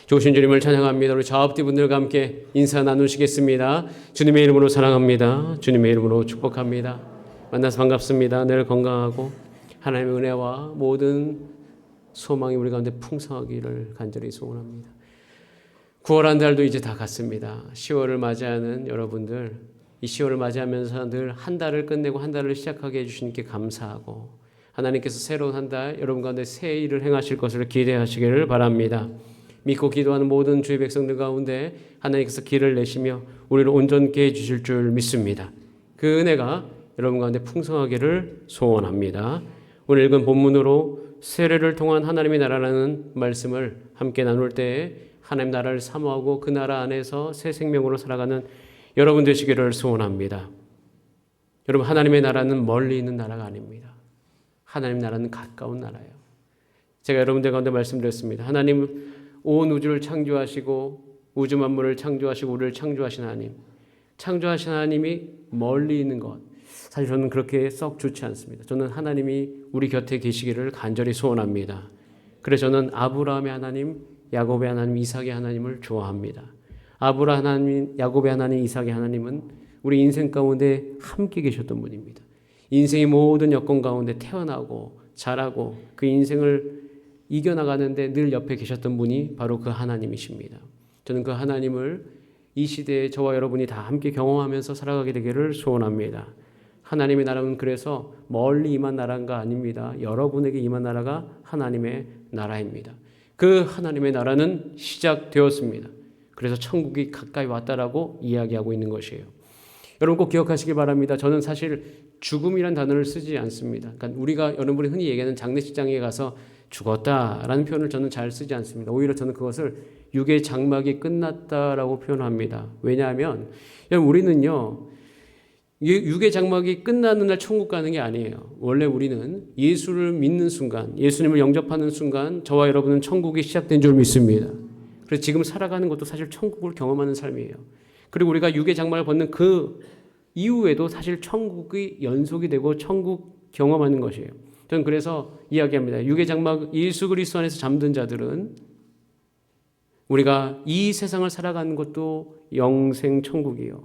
좋으신 주님을 찬양합니다. 우리 좌업디 분들과 함께 인사 나누시겠습니다. 주님의 이름으로 사랑합니다. 주님의 이름으로 축복합니다. 만나서 반갑습니다. 늘 건강하고 하나님의 은혜와 모든 소망이 우리 가운데 풍성하기를 간절히 소원합니다. 9월 한 달도 이제 다 갔습니다. 10월을 맞이하는 여러분들, 이 10월을 맞이하면서 늘 한 달을 끝내고 한 달을 시작하게 해주시니께 감사하고, 하나님께서 새로운 한 달 여러분 가운데 새 일을 행하실 것을 기대하시기를 바랍니다. 믿고 기도하는 모든 주의 백성들 가운데 하나님께서 길을 내시며 우리를 온전케 해주실 줄 믿습니다. 그 은혜가 여러분 가운데 풍성하기를 소원합니다. 오늘 읽은 본문으로 세례를 통한 하나님의 나라라는 말씀을 함께 나눌 때에 하나님 나라를 사모하고 그 나라 안에서 새 생명으로 살아가는 여러분 되시기를 소원합니다. 여러분, 하나님의 나라는 멀리 있는 나라가 아닙니다. 하나님 나라는 가까운 나라예요. 제가 여러분들 가운데 말씀드렸습니다. 하나님 온 우주를 창조하시고 우주 만물을 창조하시고 우리를 창조하신 하나님, 창조하신 하나님이 멀리 있는 것, 사실 저는 그렇게 썩 좋지 않습니다. 저는 하나님이 우리 곁에 계시기를 간절히 소원합니다. 그래서 저는 아브라함의 하나님, 야곱의 하나님, 이삭의 하나님을 좋아합니다. 아브라함 하나님, 야곱의 하나님, 이삭의 하나님은 우리 인생 가운데 함께 계셨던 분입니다. 인생의 모든 여건 가운데 태어나고 자라고 그 인생을 이겨나가는데 늘 옆에 계셨던 분이 바로 그 하나님이십니다. 저는 그 하나님을 이 시대에 저와 여러분이 다 함께 경험하면서 살아가게 되기를 소원합니다. 하나님의 나라는 그래서 멀리 임한 나라가 아닙니다. 여러분에게 임한 나라가 하나님의 나라입니다. 그 하나님의 나라는 시작되었습니다. 그래서 천국이 가까이 왔다라고 이야기하고 있는 것이에요. 여러분 꼭 기억하시기 바랍니다. 저는 사실 죽음이란 단어를 쓰지 않습니다. 그러니까 우리가 여러분이 흔히 얘기하는 장례식장에 가서 죽었다라는 표현을 저는 잘 쓰지 않습니다. 오히려 저는 그것을 육의 장막이 끝났다라고 표현합니다. 왜냐하면 여러분 우리는요, 육의 장막이 끝나는 날 천국 가는 게 아니에요. 원래 우리는 예수를 믿는 순간, 예수님을 영접하는 순간 저와 여러분은 천국이 시작된 줄 믿습니다. 그래서 지금 살아가는 것도 사실 천국을 경험하는 삶이에요. 그리고 우리가 육의 장막을 벗는 그 이후에도 사실 천국이 연속이 되고 천국 경험하는 것이에요. 저는 그래서 이야기합니다. 육의 장막 예수 그리스도 안에서 잠든 자들은 우리가 이 세상을 살아가는 것도 영생 천국이요,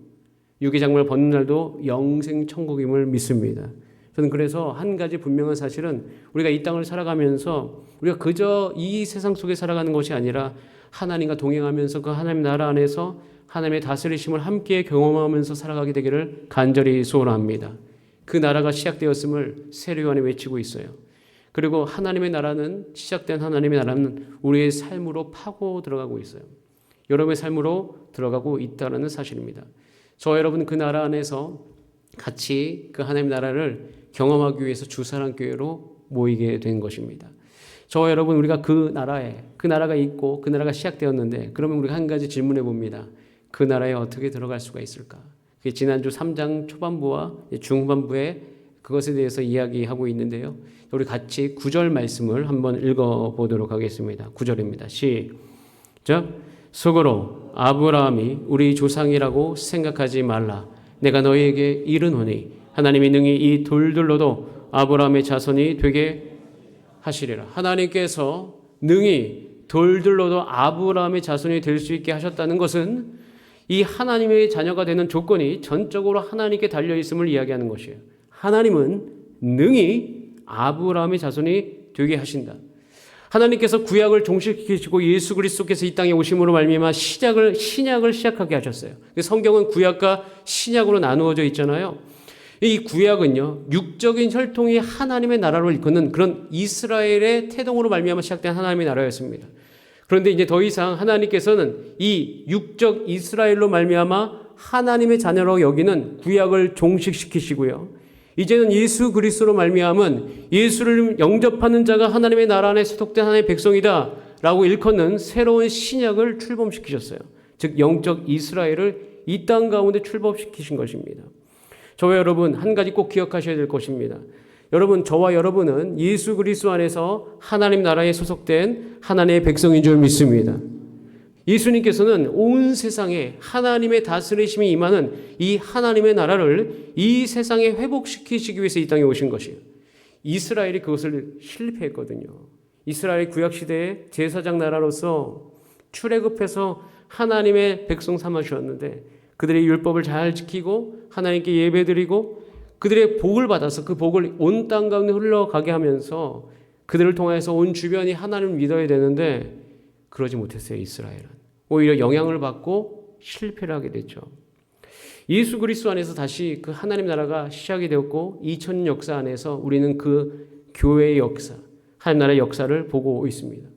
육의 장막을 벗는 날도 영생 천국임을 믿습니다. 저는 그래서 한 가지 분명한 사실은 우리가 이 땅을 살아가면서 우리가 그저 이 세상 속에 살아가는 것이 아니라 하나님과 동행하면서 그 하나님 나라 안에서 하나님의 다스리심을 함께 경험하면서 살아가게 되기를 간절히 소원합니다. 그 나라가 시작되었음을 세례요한이 외치고 있어요. 그리고 하나님의 나라는, 시작된 하나님의 나라는 우리의 삶으로 파고 들어가고 있어요. 여러분의 삶으로 들어가고 있다는 사실입니다. 저와 여러분 그 나라 안에서 같이 그 하나님의 나라를 경험하기 위해서 주사랑교회로 모이게 된 것입니다. 저와 여러분 우리가 그 나라에, 그 나라가 있고 그 나라가 시작되었는데, 그러면 우리가 한 가지 질문해 봅니다. 그 나라에 어떻게 들어갈 수가 있을까? 그게 지난주 3장 초반부와 중반부에 그것에 대해서 이야기하고 있는데요. 우리 같이 9절 말씀을 한번 읽어보도록 하겠습니다. 9절입니다. 시작. 속으로 아브라함이 우리 조상이라고 생각하지 말라. 내가 너희에게 이르노니 하나님이 능히 이 돌들로도 아브라함의 자손이 되게 하시리라. 하나님께서 능히 돌들로도 아브라함의 자손이 될 수 있게 하셨다는 것은 이 하나님의 자녀가 되는 조건이 전적으로 하나님께 달려있음을 이야기하는 것이에요. 하나님은 능히 아브라함의 자손이 되게 하신다. 하나님께서 구약을 종식시키시고 예수 그리스도께서 이 땅에 오심으로 말미암아 신약을 시작하게 하셨어요. 성경은 구약과 신약으로 나누어져 있잖아요. 이 구약은요, 육적인 혈통이 하나님의 나라로 이끄는 그런 이스라엘의 태동으로 말미암아 시작된 하나님의 나라였습니다. 그런데 이제 더 이상 하나님께서는 이 육적 이스라엘로 말미암아 하나님의 자녀로 여기는 구약을 종식시키시고요, 이제는 예수 그리스도로 말미암은 예수를 영접하는 자가 하나님의 나라 안에 소속된 하나님의 백성이다 라고 일컫는 새로운 신약을 출범시키셨어요. 즉 영적 이스라엘을 이 땅 가운데 출범시키신 것입니다. 저와 여러분 한 가지 꼭 기억하셔야 될 것입니다. 여러분, 저와 여러분은 예수 그리스도 안에서 하나님 나라에 소속된 하나님의 백성인 줄 믿습니다. 예수님께서는 온 세상에 하나님의 다스리심이 임하는 이 하나님의 나라를 이 세상에 회복시키시기 위해서 이 땅에 오신 것이에요. 이스라엘이 그것을 실패했거든요. 이스라엘 구약시대의 제사장 나라로서 출애굽해서 하나님의 백성 삼아 주셨는데 그들의 율법을 잘 지키고 하나님께 예배드리고 그들의 복을 받아서 그 복을 온 땅 가운데 흘러가게 하면서 그들을 통해서 온 주변이 하나님을 믿어야 되는데 그러지 못했어요. 이스라엘은 오히려 영향을 받고 실패를 하게 됐죠. 예수 그리스도 안에서 다시 그 하나님 나라가 시작이 되었고 2000년 역사 안에서 우리는 그 교회의 역사, 하나님 나라의 역사를 보고 있습니다.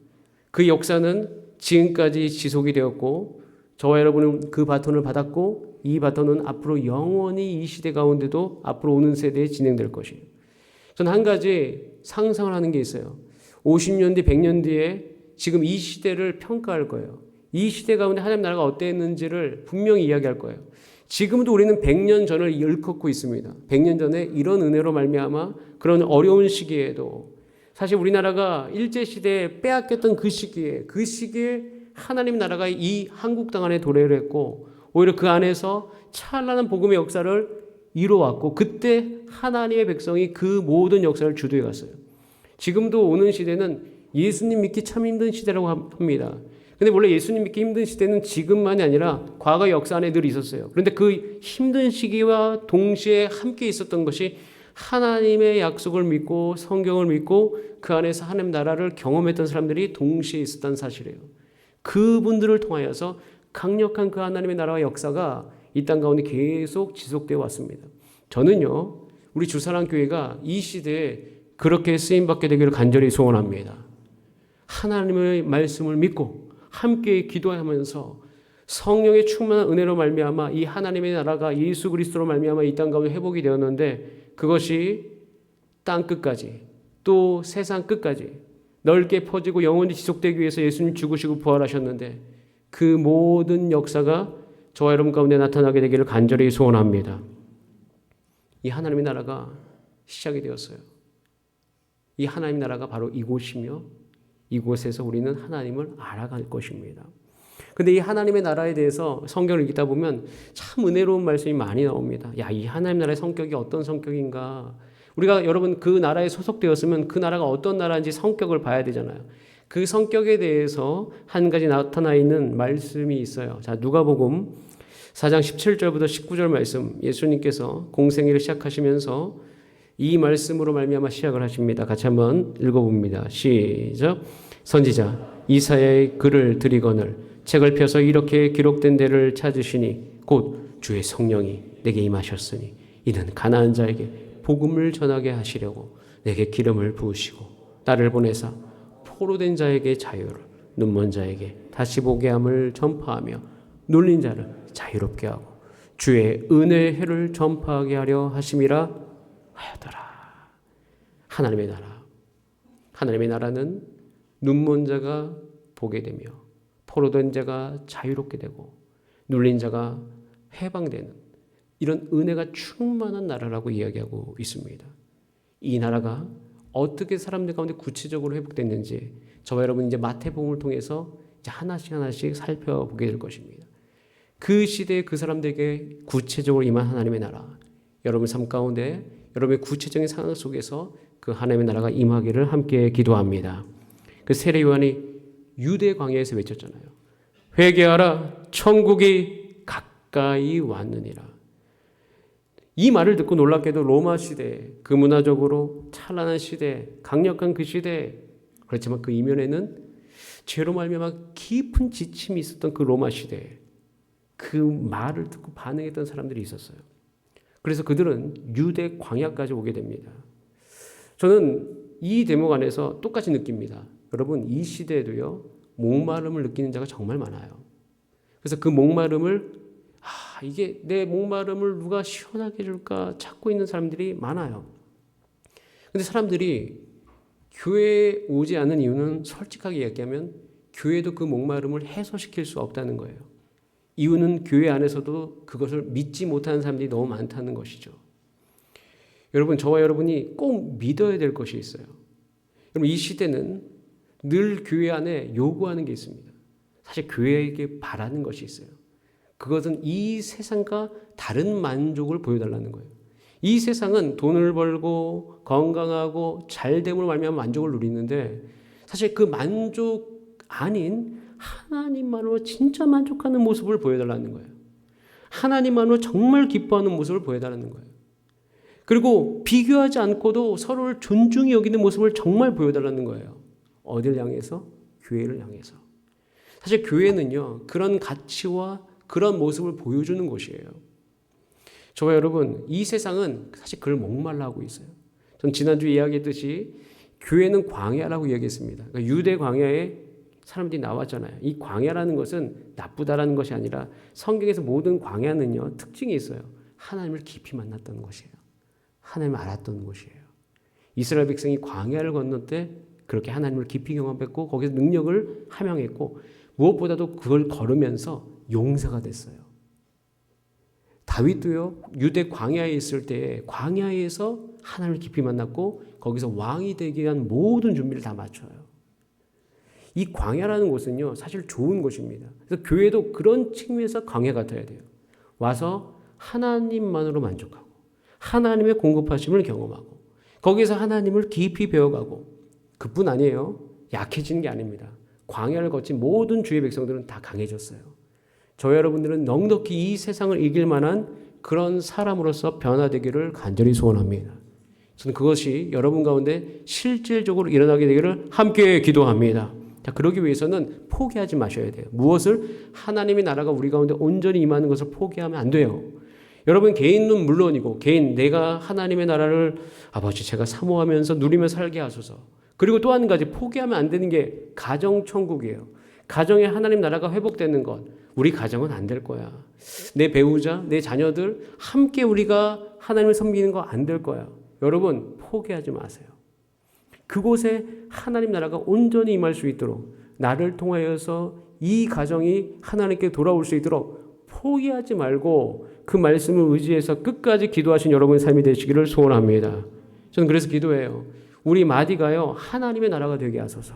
그 역사는 지금까지 지속이 되었고 저와 여러분은 그 바톤을 받았고 이 바톤은 앞으로 영원히 이 시대 가운데도 앞으로 오는 세대에 진행될 것이에요. 저는 한 가지 상상을 하는 게 있어요. 50년 뒤, 100년 뒤에 지금 이 시대를 평가할 거예요. 이 시대 가운데 하나님 나라가 어땠는지를 분명히 이야기할 거예요. 지금도 우리는 100년 전을 일컫고 있습니다. 100년 전에 이런 은혜로 말미암아 그런 어려운 시기에도 사실 우리나라가 일제시대에 빼앗겼던 그 시기에 하나님 나라가 이 한국 땅 안에 도래를 했고 오히려 그 안에서 찬란한 복음의 역사를 이루어왔고 그때 하나님의 백성이 그 모든 역사를 주도해 갔어요. 지금도 오는 시대는 예수님 믿기 참 힘든 시대라고 합니다. 근데 원래 예수님 믿기 힘든 시대는 지금만이 아니라 과거 역사 안에 늘 있었어요. 그런데 그 힘든 시기와 동시에 함께 있었던 것이 하나님의 약속을 믿고 성경을 믿고 그 안에서 하나님 나라를 경험했던 사람들이 동시에 있었다는 사실이에요. 그분들을 통하여서 강력한 그 하나님의 나라와 역사가 이 땅 가운데 계속 지속되어 왔습니다. 저는요, 우리 주사랑교회가 이 시대에 그렇게 쓰임받게 되기를 간절히 소원합니다. 하나님의 말씀을 믿고 함께 기도하면서 성령의 충만한 은혜로 말미암아 이 하나님의 나라가 예수 그리스도로 말미암아 이 땅 가운데 회복이 되었는데 그것이 땅 끝까지 또 세상 끝까지 넓게 퍼지고 영원히 지속되기 위해서 예수님 죽으시고 부활하셨는데 그 모든 역사가 저와 여러분 가운데 나타나게 되기를 간절히 소원합니다. 이 하나님의 나라가 시작이 되었어요. 이 하나님 나라가 바로 이곳이며 이곳에서 우리는 하나님을 알아갈 것입니다. 근데 이 하나님의 나라에 대해서 성경을 읽다 보면 참 은혜로운 말씀이 많이 나옵니다. 야, 이 하나님 나라의 성격이 어떤 성격인가? 우리가 여러분 그 나라에 소속되었으면 그 나라가 어떤 나라인지 성격을 봐야 되잖아요. 그 성격에 대해서 한 가지 나타나 있는 말씀이 있어요. 자, 누가복음 4장 17절부터 19절 말씀 예수님께서 공생애를 시작하시면서 이 말씀으로 말미암아 시작을 하십니다. 같이 한번 읽어봅니다. 시작. 선지자 이사야의 글을 드리거늘 책을 펴서 이렇게 기록된 데를 찾으시니 곧 주의 성령이 내게 임하셨으니 이는 가난한 자에게 복음을 전하게 하시려고 내게 기름을 부으시고 나를 보내사 포로된 자에게 자유를 눈먼 자에게 다시 보게 함을 전파하며 눌린 자를 자유롭게 하고 주의 은혜의 해를 전파하게 하려 하심이라 하였더라. 하나님의 나라. 하나님의 나라는 눈먼 자가 보게 되며 포로된 자가 자유롭게 되고 눌린 자가 해방되는 이런 은혜가 충만한 나라라고 이야기하고 있습니다. 이 나라가 어떻게 사람들 가운데 구체적으로 회복됐는지 저와 여러분 이제 마태복음을 통해서 이제 하나씩 살펴보게 될 것입니다. 그 시대에 그 사람들에게 구체적으로 임한 하나님의 나라, 여러분 삶 가운데 여러분의 구체적인 상황 속에서 그 하나님의 나라가 임하기를 함께 기도합니다. 그 세례 요한이 유대 광야에서 외쳤잖아요. 회개하라, 천국이 가까이 왔느니라. 이 말을 듣고 놀랍게도 로마 시대, 그 문화적으로 찬란한 시대, 강력한 그 시대, 그렇지만 그 이면에는 죄로 말미암아 깊은 지침이 있었던 그 로마 시대, 그 말을 듣고 반응했던 사람들이 있었어요. 그래서 그들은 유대 광야까지 오게 됩니다. 저는 이 대목 안에서 똑같이 느낍니다. 여러분, 이 시대에도요, 목마름을 느끼는 자가 정말 많아요. 그래서 그 목마름을 이게 내 목마름을 누가 시원하게 해줄까 찾고 있는 사람들이 많아요. 근데 사람들이 교회에 오지 않는 이유는 솔직하게 얘기하면 교회도 그 목마름을 해소시킬 수 없다는 거예요. 이유는 교회 안에서도 그것을 믿지 못하는 사람들이 너무 많다는 것이죠. 여러분, 저와 여러분이 꼭 믿어야 될 것이 있어요. 여러분, 이 시대는 늘 교회 안에 요구하는 게 있습니다. 사실 교회에게 바라는 것이 있어요. 그것은 이 세상과 다른 만족을 보여달라는 거예요. 이 세상은 돈을 벌고 건강하고 잘됨으로 말미암아 만족을 누리는데 사실 그 만족 아닌 하나님만으로 진짜 만족하는 모습을 보여달라는 거예요. 하나님만으로 정말 기뻐하는 모습을 보여달라는 거예요. 그리고 비교하지 않고도 서로를 존중히 여기는 모습을 정말 보여달라는 거예요. 어딜 향해서? 교회를 향해서. 사실 교회는요, 그런 가치와 그런 모습을 보여주는 곳이에요. 저와 여러분, 이 세상은 사실 그걸 목말라 하고 있어요. 전 지난주에 이야기했듯이 교회는 광야라고 이야기했습니다. 그러니까 유대 광야에 사람들이 나왔잖아요. 이 광야라는 것은 나쁘다라는 것이 아니라 성경에서 모든 광야는요, 특징이 있어요. 하나님을 깊이 만났던 것이에요. 하나님을 알았던 곳이에요. 이스라엘 백성이 광야를 건널 때 그렇게 하나님을 깊이 경험했고 거기서 능력을 함양했고 무엇보다도 그걸 걸으면서 용사가 됐어요. 다윗도요, 유대 광야에 있을 때 광야에서 하나님을 깊이 만났고 거기서 왕이 되기 위한 모든 준비를 다 마쳐요. 이 광야라는 곳은요, 사실 좋은 곳입니다. 그래서 교회도 그런 측면에서 광야 같아야 돼요. 와서 하나님만으로 만족하고 하나님의 공급하심을 경험하고 거기서 하나님을 깊이 배워가고 그뿐 아니에요. 약해지는 게 아닙니다. 광야를 거친 모든 주의 백성들은 다 강해졌어요. 저 여러분들은 넉넉히 이 세상을 이길 만한 그런 사람으로서 변화되기를 간절히 소원합니다. 저는 그것이 여러분 가운데 실질적으로 일어나게 되기를 함께 기도합니다. 자, 그러기 위해서는 포기하지 마셔야 돼요. 무엇을? 하나님의 나라가 우리 가운데 온전히 임하는 것을 포기하면 안 돼요. 여러분 개인은 물론이고 내가 하나님의 나라를 아버지 제가 사모하면서 누리며 살게 하소서. 그리고 또 한 가지 포기하면 안 되는 게 가정천국이에요. 가정에 하나님 나라가 회복되는 것. 우리 가정은 안 될 거야. 내 배우자, 내 자녀들 함께 우리가 하나님을 섬기는 거 안 될 거야. 여러분 포기하지 마세요. 그곳에 하나님 나라가 온전히 임할 수 있도록 나를 통하여서 이 가정이 하나님께 돌아올 수 있도록 포기하지 말고 그 말씀을 의지해서 끝까지 기도하신 여러분의 삶이 되시기를 소원합니다. 저는 그래서 기도해요. 우리 마디가요, 하나님의 나라가 되게 하소서.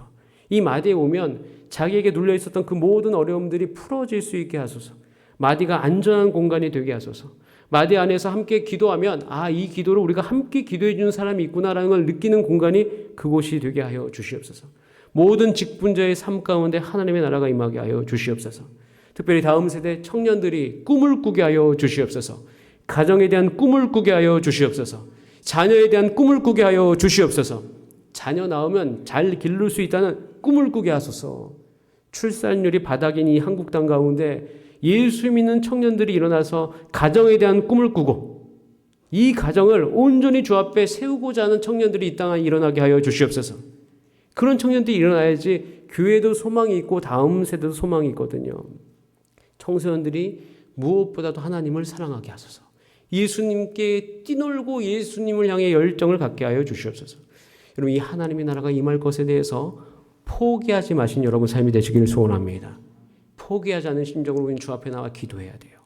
이 마디에 오면 자기에게 눌려 있었던 그 모든 어려움들이 풀어질 수 있게 하소서. 마디가 안전한 공간이 되게 하소서. 마디 안에서 함께 기도하면 이 기도를 우리가 함께 기도해 주는 사람이 있구나라는 걸 느끼는 공간이 그곳이 되게 하여 주시옵소서. 모든 직분자의 삶 가운데 하나님의 나라가 임하게 하여 주시옵소서. 특별히 다음 세대 청년들이 꿈을 꾸게 하여 주시옵소서. 가정에 대한 꿈을 꾸게 하여 주시옵소서. 자녀에 대한 꿈을 꾸게 하여 주시옵소서. 자녀 낳으면 잘 기를 수 있다는 꿈을 꾸게 하소서. 출산율이 바닥인 이 한국 땅 가운데 예수 믿는 청년들이 일어나서 가정에 대한 꿈을 꾸고 이 가정을 온전히 주 앞에 세우고자 하는 청년들이 이 땅에 일어나게 하여 주시옵소서. 그런 청년들이 일어나야지 교회도 소망이 있고 다음 세대도 소망이 있거든요. 청소년들이 무엇보다도 하나님을 사랑하게 하소서. 예수님께 뛰놀고 예수님을 향해 열정을 갖게 하여 주시옵소서. 여러분 이 하나님의 나라가 임할 것에 대해서 포기하지 마신 여러분 삶이 되시기를 소원합니다. 포기하지 않은 심정으로 우리는 주 앞에 나와 기도해야 돼요.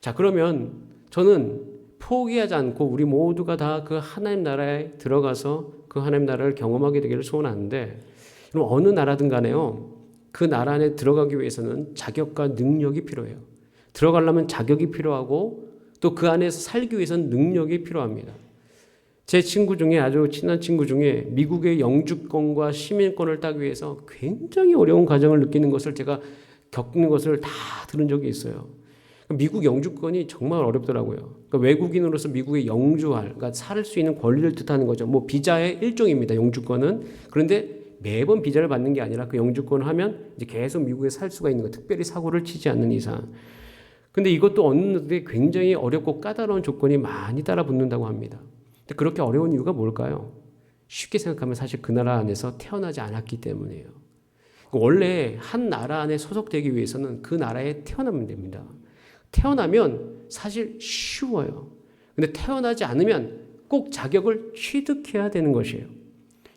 자, 그러면 저는 포기하지 않고 우리 모두가 다 그 하나님 나라에 들어가서 그 하나님 나라를 경험하게 되기를 소원하는데 그럼 어느 나라든 간에요. 그 나라 안에 들어가기 위해서는 자격과 능력이 필요해요. 들어가려면 자격이 필요하고 또 그 안에서 살기 위해서는 능력이 필요합니다. 제 친구 중에 아주 친한 친구 중에 미국의 영주권과 시민권을 따기 위해서 굉장히 어려운 과정을 느끼는 것을 제가 겪는 것을 다 들은 적이 있어요. 미국 영주권이 정말 어렵더라고요. 그러니까 외국인으로서 미국에 영주할, 그러니까 살 수 있는 권리를 뜻하는 거죠. 뭐 비자의 일종입니다. 영주권은. 그런데 매번 비자를 받는 게 아니라 그 영주권을 하면 이제 계속 미국에 살 수가 있는 거. 특별히 사고를 치지 않는 이상. 근데 이것도 얻는데 굉장히 어렵고 까다로운 조건이 많이 따라붙는다고 합니다. 근데 그렇게 어려운 이유가 뭘까요? 쉽게 생각하면 사실 그 나라 안에서 태어나지 않았기 때문이에요. 원래 한 나라 안에 소속되기 위해서는 그 나라에 태어나면 됩니다. 태어나면 사실 쉬워요. 근데 태어나지 않으면 꼭 자격을 취득해야 되는 것이에요.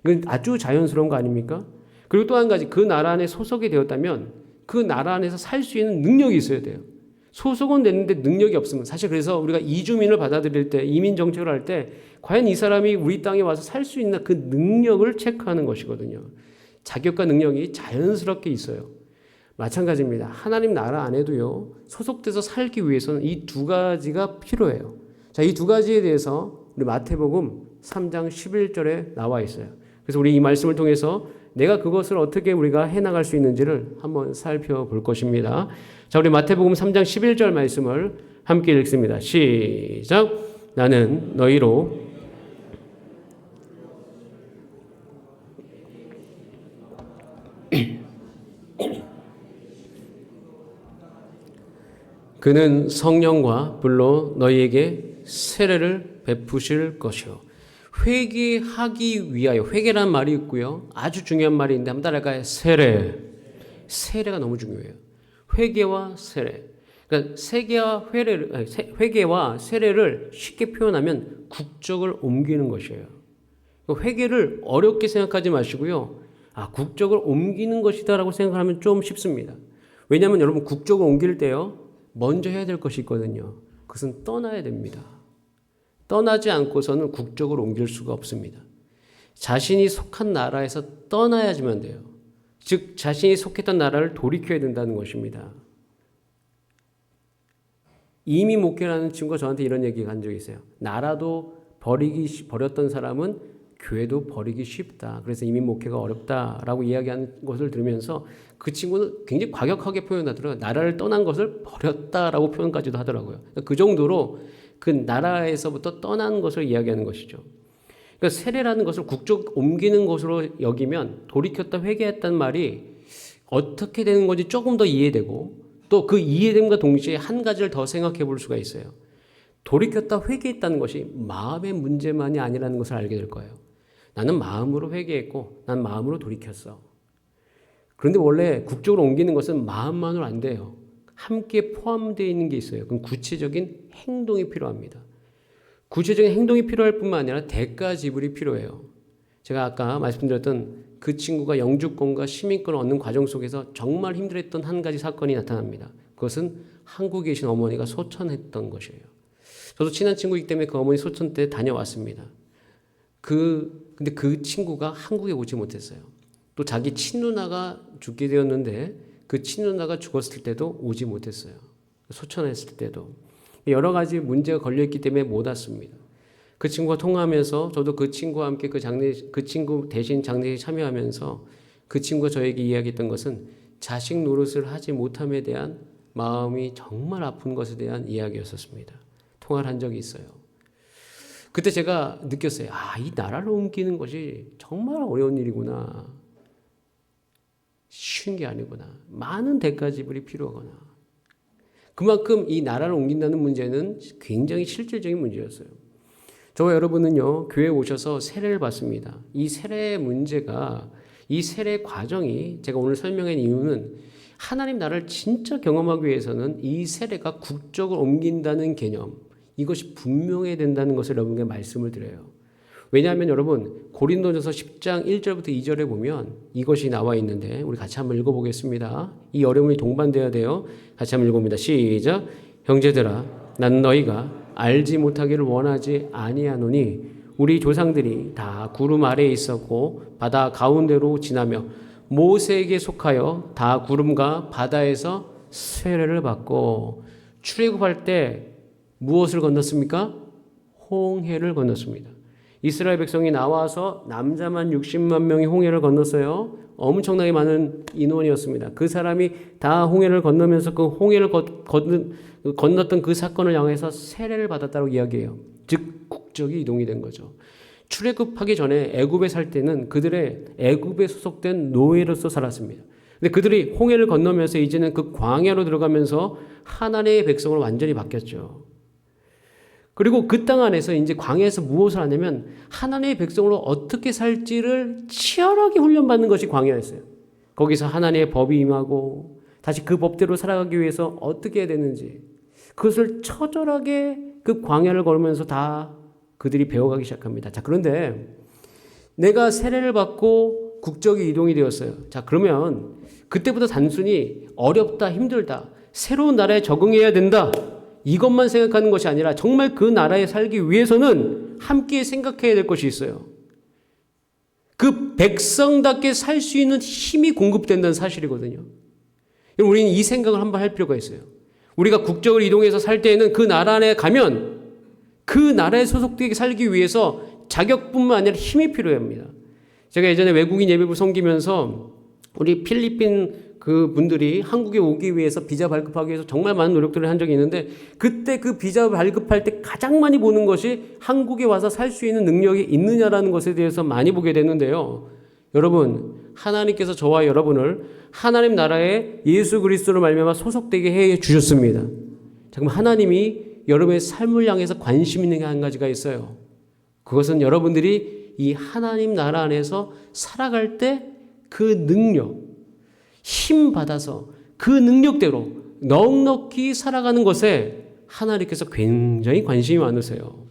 이건 아주 자연스러운 거 아닙니까? 그리고 또 한 가지 그 나라 안에 소속이 되었다면 그 나라 안에서 살 수 있는 능력이 있어야 돼요. 소속은 됐는데 능력이 없으면 사실 그래서 우리가 이주민을 받아들일 때 이민 정책을 할 때 과연 이 사람이 우리 땅에 와서 살 수 있나 그 능력을 체크하는 것이거든요. 자격과 능력이 자연스럽게 있어요. 마찬가지입니다. 하나님 나라 안에도요. 소속돼서 살기 위해서는 이 두 가지가 필요해요. 자, 이 두 가지에 대해서 우리 마태복음 3장 11절에 나와 있어요. 그래서 우리 이 말씀을 통해서 내가 그것을 어떻게 우리가 해나갈 수 있는지를 한번 살펴볼 것입니다. 자, 우리 마태복음 3장 11절 말씀을 함께 읽습니다. 시작. 나는 너희로 그는 성령과 불로 너희에게 세례를 베푸실 것이요. 회개하기 위하여, 회개란 말이 있고요. 아주 중요한 말이 있는데 한번 따라할까요? 세례. 세례가 너무 중요해요. 회개와 세례. 그러니까 회개와 세례를 쉽게 표현하면 국적을 옮기는 것이에요. 회개를 어렵게 생각하지 마시고요. 국적을 옮기는 것이다라고 생각하면 좀 쉽습니다. 왜냐하면 여러분 국적을 옮길 때요. 먼저 해야 될 것이 있거든요. 그것은 떠나야 됩니다. 떠나지 않고서는 국적을 옮길 수가 없습니다. 자신이 속한 나라에서 떠나야지만 돼요. 즉 자신이 속했던 나라를 돌이켜야 된다는 것입니다. 이미 목회라는 친구가 저한테 이런 얘기가 한 적이 있어요. 나라도 버렸던 사람은 교회도 버리기 쉽다. 그래서 이민 목회가 어렵다라고 이야기하는 것을 들으면서 그 친구는 굉장히 과격하게 표현하더라고요. 나라를 떠난 것을 버렸다라고 표현까지도 하더라고요. 그 정도로 그 나라에서부터 떠난 것을 이야기하는 것이죠. 그러니까 세례라는 것을 국적 옮기는 것으로 여기면 돌이켰다 회개했다는 말이 어떻게 되는 건지 조금 더 이해되고 또 그 이해됨과 동시에 한 가지를 더 생각해 볼 수가 있어요. 돌이켰다 회개했다는 것이 마음의 문제만이 아니라는 것을 알게 될 거예요. 나는 마음으로 회개했고 난 마음으로 돌이켰어. 그런데 원래 국적으로 옮기는 것은 마음만으로 안 돼요. 함께 포함되어 있는 게 있어요. 그럼 구체적인 행동이 필요합니다. 구체적인 행동이 필요할 뿐만 아니라 대가 지불이 필요해요. 제가 아까 말씀드렸던 그 친구가 영주권과 시민권을 얻는 과정 속에서 정말 힘들었던 한 가지 사건이 나타납니다. 그것은 한국에 계신 어머니가 소천했던 것이에요. 저도 친한 친구이기 때문에 그 어머니 소천 때 다녀왔습니다. 근데 그 친구가 한국에 오지 못했어요. 또 자기 친누나가 죽게 되었는데 그 친누나가 죽었을 때도 오지 못했어요. 소천했을 때도. 여러 가지 문제가 걸려있기 때문에 못 왔습니다. 그 친구가 통화하면서 저도 그 친구와 함께 그 친구 대신 장례에 참여하면서 그 친구가 저에게 이야기했던 것은 자식 노릇을 하지 못함에 대한 마음이 정말 아픈 것에 대한 이야기였었습니다. 통화를 한 적이 있어요. 그때 제가 느꼈어요. 이 나라를 옮기는 것이 정말 어려운 일이구나. 쉬운 게 아니구나. 많은 대가 지불이 필요하구나. 그만큼 이 나라를 옮긴다는 문제는 굉장히 실질적인 문제였어요. 저와 여러분은요, 교회에 오셔서 세례를 받습니다. 이 세례의 문제가, 이 세례 과정이 제가 오늘 설명한 이유는 하나님 나라를 진짜 경험하기 위해서는 이 세례가 국적을 옮긴다는 개념, 이것이 분명해야 된다는 것을 여러분께 말씀을 드려요. 왜냐하면 여러분 고린도전서 10장 1절부터 2절에 보면 이것이 나와 있는데 우리 같이 한번 읽어보겠습니다. 이 어려움이 동반돼야 돼요. 같이 한번 읽어봅니다. 시작. 형제들아 나는 너희가 알지 못하기를 원하지 아니하노니 우리 조상들이 다 구름 아래에 있었고 바다 가운데로 지나며 모세에게 속하여 다 구름과 바다에서 세례를 받고 출애굽할 때 무엇을 건넜습니까? 홍해를 건넜습니다. 이스라엘 백성이 나와서 남자만 60만 명이 홍해를 건넜어요. 엄청나게 많은 인원이었습니다. 그 사람이 다 홍해를 건너면서 그 홍해를 건넜던 그 사건을 향해서 세례를 받았다고 이야기해요. 즉 국적이 이동이 된 거죠. 출애굽하기 전에 애굽에 살 때는 그들의 애굽에 소속된 노예로서 살았습니다. 근데 그들이 홍해를 건너면서 이제는 그 광야로 들어가면서 하나님의 백성으로 완전히 바뀌었죠. 그리고 그 땅 안에서 이제 광야에서 무엇을 하냐면 하나님의 백성으로 어떻게 살지를 치열하게 훈련받는 것이 광야였어요. 거기서 하나님의 법이 임하고 다시 그 법대로 살아가기 위해서 어떻게 해야 되는지 그것을 처절하게 그 광야를 걸으면서 다 그들이 배워가기 시작합니다. 자, 그런데 내가 세례를 받고 국적이 이동이 되었어요. 자, 그러면 그때부터 단순히 어렵다, 힘들다, 새로운 나라에 적응해야 된다 이것만 생각하는 것이 아니라 정말 그 나라에 살기 위해서는 함께 생각해야 될 것이 있어요. 그 백성답게 살 수 있는 힘이 공급된다는 사실이거든요. 우리는 이 생각을 한번 할 필요가 있어요. 우리가 국적을 이동해서 살 때에는 그 나라 안에 가면 그 나라에 소속되게 살기 위해서 자격뿐만 아니라 힘이 필요합니다. 제가 예전에 외국인 예배부 섬기면서 우리 필리핀 그 분들이 한국에 오기 위해서 비자 발급하기 위해서 정말 많은 노력들을 한 적이 있는데, 그때 그 비자 발급할 때 가장 많이 보는 것이 한국에 와서 살 수 있는 능력이 있느냐라는 것에 대해서 많이 보게 됐는데요. 여러분, 하나님께서 저와 여러분을 하나님 나라에 예수 그리스도로 말미암아 소속되게 해 주셨습니다. 잠깐, 하나님이 여러분의 삶을 향해서 관심 있는 게 한 가지가 있어요. 그것은 여러분들이 이 하나님 나라 안에서 살아갈 때 그 능력, 힘 받아서 그 능력대로 넉넉히 살아가는 것에 하나님께서 굉장히 관심이 많으세요.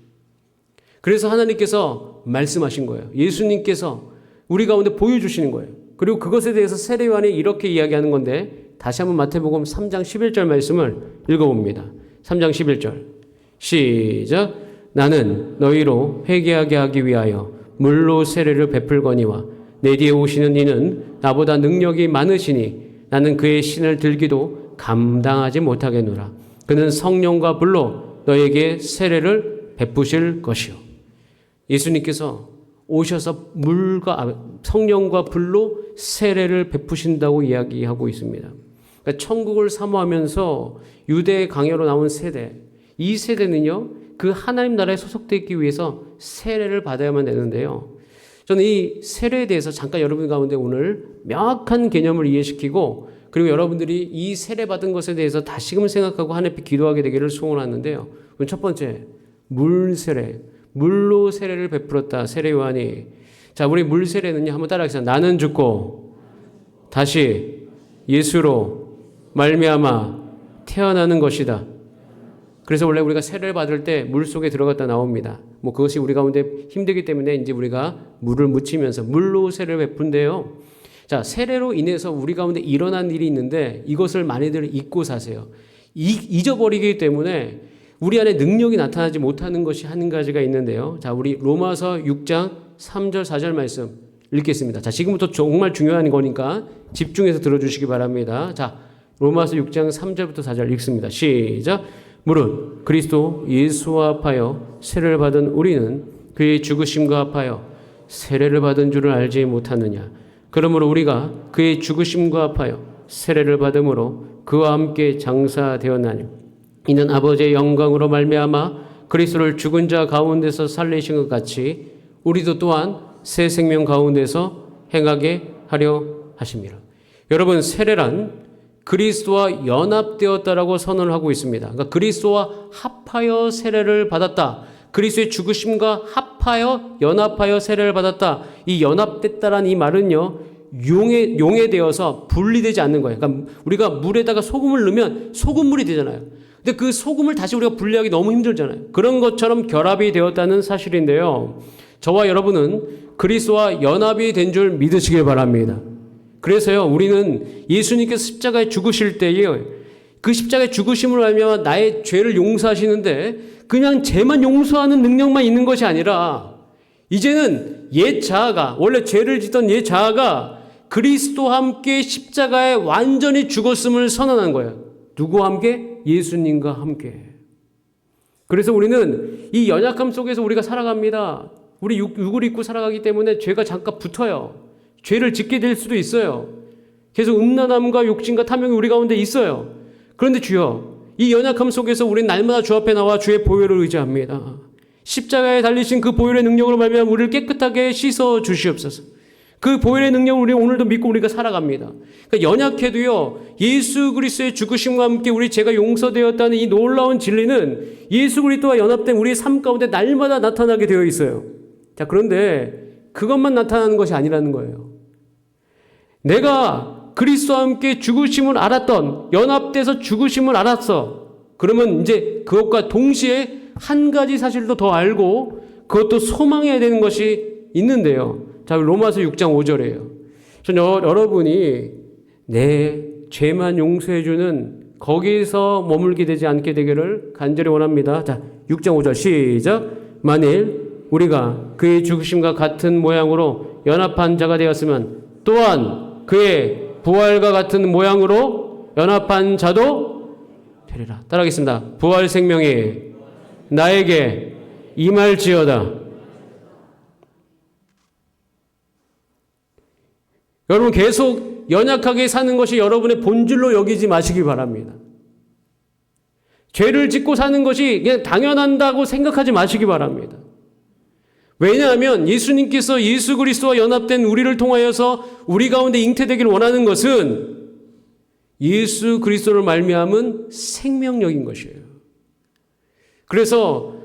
그래서 하나님께서 말씀하신 거예요. 예수님께서 우리 가운데 보여주시는 거예요. 그리고 그것에 대해서 세례요한이 이렇게 이야기하는 건데, 다시 한번 마태복음 3장 11절 말씀을 읽어봅니다. 3장 11절 시작. 나는 너희로 회개하게 하기 위하여 물로 세례를 베풀거니와 내 뒤에 오시는 이는 나보다 능력이 많으시니 나는 그의 신을 들기도 감당하지 못하겠노라. 그는 성령과 불로 너에게 세례를 베푸실 것이요. 예수님께서 오셔서 성령과 불로 세례를 베푸신다고 이야기하고 있습니다. 그러니까 천국을 사모하면서 유대 강요로 나온 세대, 이 세대는요, 그 하나님 나라에 소속되기 위해서 세례를 받아야만 되는데요. 저는 이 세례에 대해서 잠깐 여러분 가운데 오늘 명확한 개념을 이해시키고, 그리고 여러분들이 이 세례 받은 것에 대해서 다시금 생각하고 하나님께 기도하게 되기를 소원하는데요. 첫 번째, 물 세례. 물로 세례를 베풀었다, 세례 요한이. 자, 우리 물 세례는요, 한번 따라하겠습니다. 나는 죽고 다시 예수로 말미암아 태어나는 것이다. 그래서 원래 우리가 세례를 받을 때 물 속에 들어갔다 나옵니다. 그것이 우리 가운데 힘들기 때문에 이제 우리가 물을 묻히면서 물로 세례를 베푼대요. 자, 세례로 인해서 우리 가운데 일어난 일이 있는데, 이것을 많이들 잊고 사세요. 잊어버리기 때문에 우리 안에 능력이 나타나지 못하는 것이 한 가지가 있는데요. 자, 우리 로마서 6장 3절 4절 말씀 읽겠습니다. 자, 지금부터 정말 중요한 거니까 집중해서 들어주시기 바랍니다. 자, 로마서 6장 3절부터 4절 읽습니다. 시작. 무릇 그리스도 예수와 합하여 세례를 받은 우리는 그의 죽으심과 합하여 세례를 받은 줄을 알지 못하느냐. 그러므로 우리가 그의 죽으심과 합하여 세례를 받음으로 그와 함께 장사되었나니, 이는 아버지의 영광으로 말미암아 그리스도를 죽은 자 가운데서 살리신 것 같이 우리도 또한 새 생명 가운데서 행하게 하려 하심이라. 여러분, 세례란 그리스도와 연합되었다라고 선언을 하고 있습니다. 그러니까 그리스도와 합하여 세례를 받았다. 그리스도의 죽으심과 합하여 연합하여 세례를 받았다. 이 연합됐다라는 이 말은요, 용해되어서 분리되지 않는 거예요. 그러니까 우리가 물에다가 소금을 넣으면 소금물이 되잖아요. 근데 그 소금을 다시 우리가 분리하기 너무 힘들잖아요. 그런 것처럼 결합이 되었다는 사실인데요. 저와 여러분은 그리스도와 연합이 된 줄 믿으시길 바랍니다. 그래서요, 우리는 예수님께서 십자가에 죽으실 때에 그 십자가의 죽으심으로 알면 나의 죄를 용서하시는데, 그냥 죄만 용서하는 능력만 있는 것이 아니라 이제는 옛 자아가, 원래 죄를 짓던 옛 자아가 그리스도와 함께 십자가에 완전히 죽었음을 선언한 거예요. 누구와 함께? 예수님과 함께. 그래서 우리는 이 연약함 속에서 우리가 살아갑니다. 우리 육을 입고 살아가기 때문에 죄가 잠깐 붙어요. 죄를 짓게 될 수도 있어요. 계속 음란함과 욕심과 탐욕이 우리 가운데 있어요. 그런데 주여, 이 연약함 속에서 우리는 날마다 주 앞에 나와 주의 보혈을 의지합니다. 십자가에 달리신 그 보혈의 능력으로 말미암아 우리를 깨끗하게 씻어 주시옵소서. 그 보혈의 능력을 우리 오늘도 믿고 우리가 살아갑니다. 그러니까 연약해도요, 예수 그리스도의 죽으심과 함께 우리 죄가 용서되었다는 이 놀라운 진리는 예수 그리스도와 연합된 우리의 삶 가운데 날마다 나타나게 되어 있어요. 자, 그런데 그것만 나타나는 것이 아니라는 거예요. 내가 그리스도와 함께 죽으심을 알았던, 연합돼서 죽으심을 알았어. 그러면 이제 그것과 동시에 한 가지 사실도 더 알고 그것도 소망해야 되는 것이 있는데요. 자, 로마서 6장 5절이에요. 저는 여러분이 내 죄만 용서해주는 거기서 머물게 되지 않게 되기를 간절히 원합니다. 자, 6장 5절 시작. 만일 우리가 그의 죽으심과 같은 모양으로 연합한 자가 되었으면 또한 그의 부활과 같은 모양으로 연합한 자도 되리라. 따라하겠습니다. 부활 생명이 나에게 임할지어다. 여러분 계속 연약하게 사는 것이 여러분의 본질로 여기지 마시기 바랍니다. 죄를 짓고 사는 것이 그냥 당연한다고 생각하지 마시기 바랍니다. 왜냐하면 예수님께서 예수 그리스도와 연합된 우리를 통하여서 우리 가운데 잉태되기를 원하는 것은 예수 그리스도를 말미암은 생명력인 것이에요. 그래서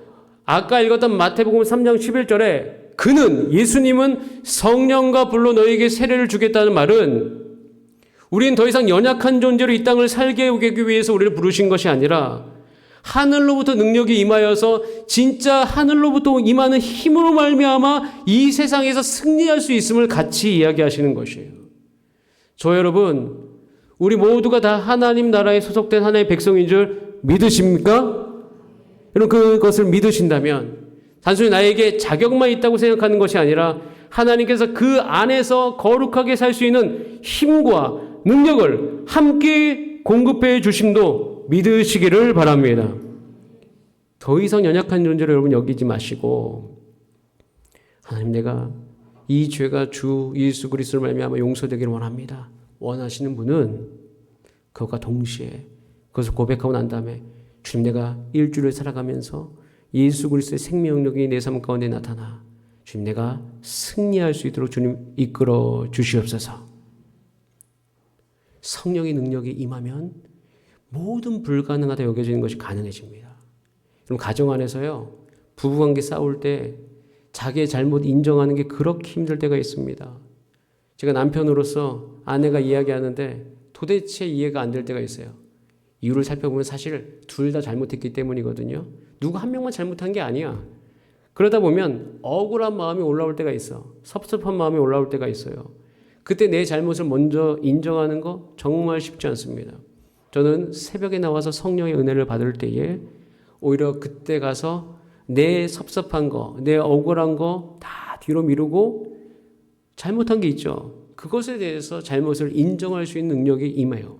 아까 읽었던 마태복음 3장 11절에 그는 예수님은 성령과 불로 너에게 세례를 주겠다는 말은 우리는 더 이상 연약한 존재로 이 땅을 살게 하기 위해서 우리를 부르신 것이 아니라 하늘로부터 능력이 임하여서 진짜 하늘로부터 임하는 힘으로 말미암아 이 세상에서 승리할 수 있음을 같이 이야기하시는 것이에요. 저 여러분, 우리 모두가 다 하나님 나라에 소속된 하나의 백성인 줄 믿으십니까? 여러분 그것을 믿으신다면 단순히 나에게 자격만 있다고 생각하는 것이 아니라 하나님께서 그 안에서 거룩하게 살 수 있는 힘과 능력을 함께 공급해 주심도 믿으시기를 바랍니다. 더 이상 연약한 존재로 여러분 여기지 마시고 하나님 내가 이 죄가 주 예수 그리스도를 말미암아 용서되기를 원합니다. 원하시는 분은 그것과 동시에 그것을 고백하고 난 다음에 주님 내가 일주일을 살아가면서 예수 그리스도의 생명력이 내 삶 가운데 나타나 주님 내가 승리할 수 있도록 주님 이끌어 주시옵소서. 성령의 능력이 임하면 모든 불가능하다 여겨지는 것이 가능해집니다. 그럼 가정 안에서요 부부관계 싸울 때 자기의 잘못 인정하는 게 그렇게 힘들 때가 있습니다. 제가 남편으로서 아내가 이야기하는데 도대체 이해가 안 될 때가 있어요. 이유를 살펴보면 사실 둘 다 잘못했기 때문이거든요. 누구 한 명만 잘못한 게 아니야. 그러다 보면 억울한 마음이 올라올 때가 있어. 섭섭한 마음이 올라올 때가 있어요. 그때 내 잘못을 먼저 인정하는 거 정말 쉽지 않습니다. 저는 새벽에 나와서 성령의 은혜를 받을 때에 오히려 그때 가서 내 섭섭한 거, 내 억울한 거 다 뒤로 미루고 잘못한 게 있죠. 그것에 대해서 잘못을 인정할 수 있는 능력이 임해요.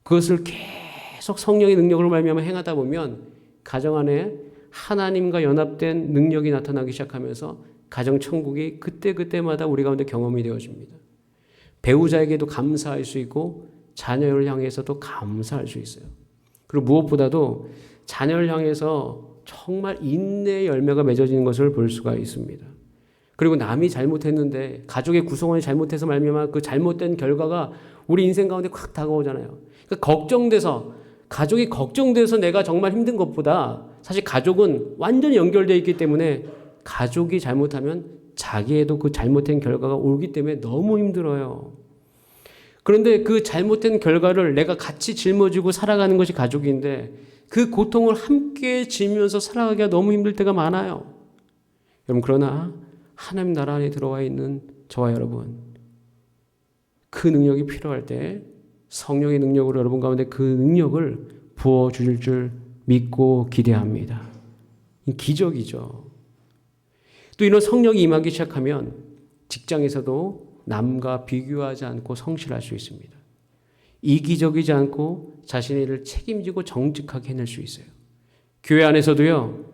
그것을 계속 성령의 능력으로 말미암아 행하다 보면 가정 안에 하나님과 연합된 능력이 나타나기 시작하면서 가정 천국이 그때그때마다 우리 가운데 경험이 되어집니다. 배우자에게도 감사할 수 있고 자녀를 향해서도 감사할 수 있어요. 그리고 무엇보다도 자녀를 향해서 정말 인내의 열매가 맺어지는 것을 볼 수가 있습니다. 그리고 남이 잘못했는데 가족의 구성원이 잘못해서 말미암아 그 잘못된 결과가 우리 인생 가운데 확 다가오잖아요. 그러니까 걱정돼서 가족이 걱정돼서 내가 정말 힘든 것보다 사실 가족은 완전히 연결되어 있기 때문에 가족이 잘못하면 자기에도 그 잘못된 결과가 오기 때문에 너무 힘들어요. 그런데 그 잘못된 결과를 내가 같이 짊어지고 살아가는 것이 가족인데 그 고통을 함께 지면서 살아가기가 너무 힘들 때가 많아요. 여러분 그러나 하나님 나라 안에 들어와 있는 저와 여러분 그 능력이 필요할 때 성령의 능력으로 여러분 가운데 그 능력을 부어주실 줄 믿고 기대합니다. 기적이죠. 또 이런 성령이 임하기 시작하면 직장에서도 남과 비교하지 않고 성실할 수 있습니다. 이기적이지 않고 자신의 일을 책임지고 정직하게 해낼 수 있어요. 교회 안에서도요,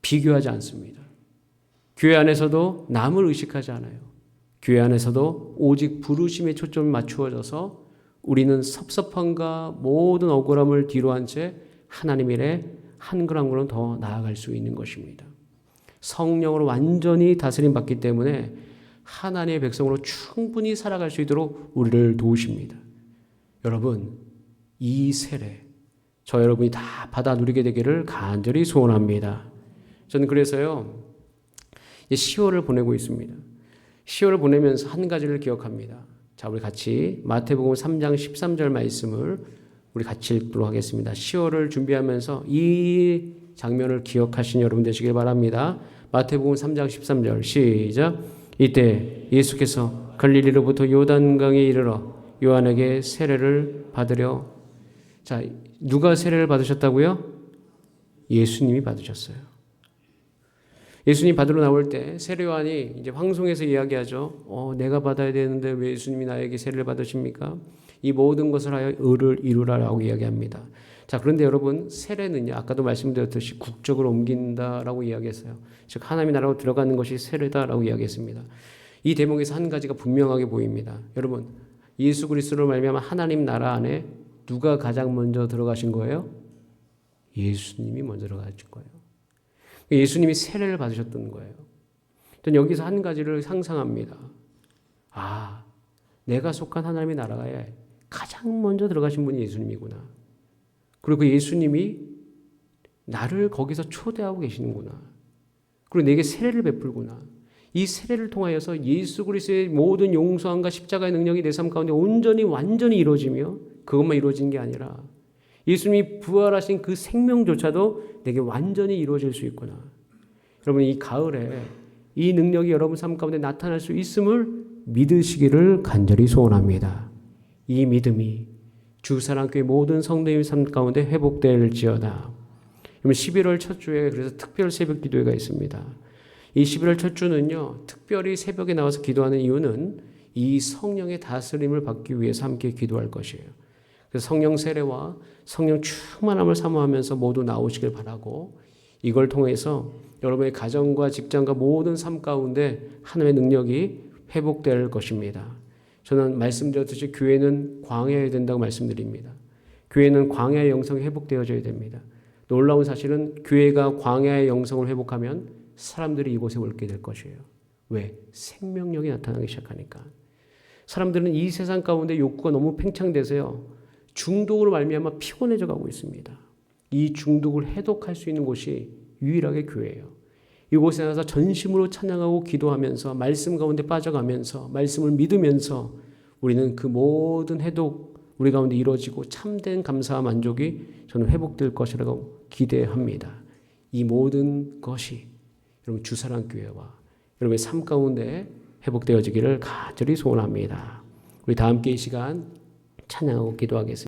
비교하지 않습니다. 교회 안에서도 남을 의식하지 않아요. 교회 안에서도 오직 부르심에 초점이 맞추어져서 우리는 섭섭함과 모든 억울함을 뒤로 한 채 하나님 일에 한 걸음 한 걸음 더 나아갈 수 있는 것입니다. 성령으로 완전히 다스림 받기 때문에 하나님의 백성으로 충분히 살아갈 수 있도록 우리를 도우십니다. 여러분, 이 세례 저 여러분이 다 받아 누리게 되기를 간절히 소원합니다. 저는 그래서요 10월을 보내고 있습니다. 10월을 보내면서 한 가지를 기억합니다. 자, 우리 같이 마태복음 3장 13절 말씀을 우리 같이 읽도록 하겠습니다. 10월을 준비하면서 이 장면을 기억하신 여러분 되시길 바랍니다. 마태복음 3장 13절 시작. 이때 예수께서 갈릴리로부터 요단강에 이르러 요한에게 세례를 받으려. 자, 누가 세례를 받으셨다고요? 예수님이 받으셨어요. 예수님 받으러 나올 때 세례 요한이 이제 황송해서 이야기하죠. 내가 받아야 되는데 왜 예수님이 나에게 세례를 받으십니까? 이 모든 것을 하여 의를 이루라라고 이야기합니다. 자, 그런데 여러분 세례는요, 아까도 말씀드렸듯이 국적을 옮긴다라고 이야기했어요. 즉 하나님의 나라로 들어가는 것이 세례다라고 이야기했습니다. 이 대목에서 한 가지가 분명하게 보입니다. 여러분, 예수 그리스도로 말미암아 하나님 나라 안에 누가 가장 먼저 들어가신 거예요? 예수님이 먼저 들어가신 거예요. 예수님이 세례를 받으셨던 거예요. 저는 여기서 한 가지를 상상합니다. 아, 내가 속한 하나님의 나라에 가장 먼저 들어가신 분이 예수님이구나. 그리고 예수님이 나를 거기서 초대하고 계시는구나. 그리고 내게 세례를 베풀구나. 이 세례를 통하여서 예수 그리스도의 모든 용서함과 십자가의 능력이 내 삶 가운데 온전히 완전히 이루어지며 그것만 이루어진 게 아니라 예수님이 부활하신 그 생명조차도 내게 완전히 이루어질 수 있구나. 여러분, 이 가을에 이 능력이 여러분 삶 가운데 나타날 수 있음을 믿으시기를 간절히 소원합니다. 이 믿음이 주사랑교회 모든 성도님 삶 가운데 회복될지어다. 11월 첫 주에 그래서 특별 새벽 기도회가 있습니다. 이 11월 첫 주는요, 특별히 새벽에 나와서 기도하는 이유는 이 성령의 다스림을 받기 위해서 함께 기도할 것이에요. 그래서 성령 세례와 성령 충만함을 사모하면서 모두 나오시길 바라고, 이걸 통해서 여러분의 가정과 직장과 모든 삶 가운데 하나님의 능력이 회복될 것입니다. 저는 말씀드렸듯이 교회는 광야해야 된다고 말씀드립니다. 교회는 광야의 영성이 회복되어져야 됩니다. 놀라운 사실은 교회가 광야의 영성을 회복하면 사람들이 이곳에 올게 될 것이에요. 왜? 생명력이 나타나기 시작하니까. 사람들은 이 세상 가운데 욕구가 너무 팽창돼서요, 중독으로 말미암아 피곤해져 가고 있습니다. 이 중독을 해독할 수 있는 곳이 유일하게 교회예요. 이곳에 나가서 전심으로 찬양하고 기도하면서 말씀 가운데 빠져가면서 말씀을 믿으면서 우리는 그 모든 해독 우리 가운데 이루어지고 참된 감사와 만족이 저는 회복될 것이라고 기대합니다. 이 모든 것이 여러분 주사랑교회와 여러분의 삶 가운데 회복되어지기를 간절히 소원합니다. 우리 다 함께 이 시간 찬양하고 기도하겠습니다.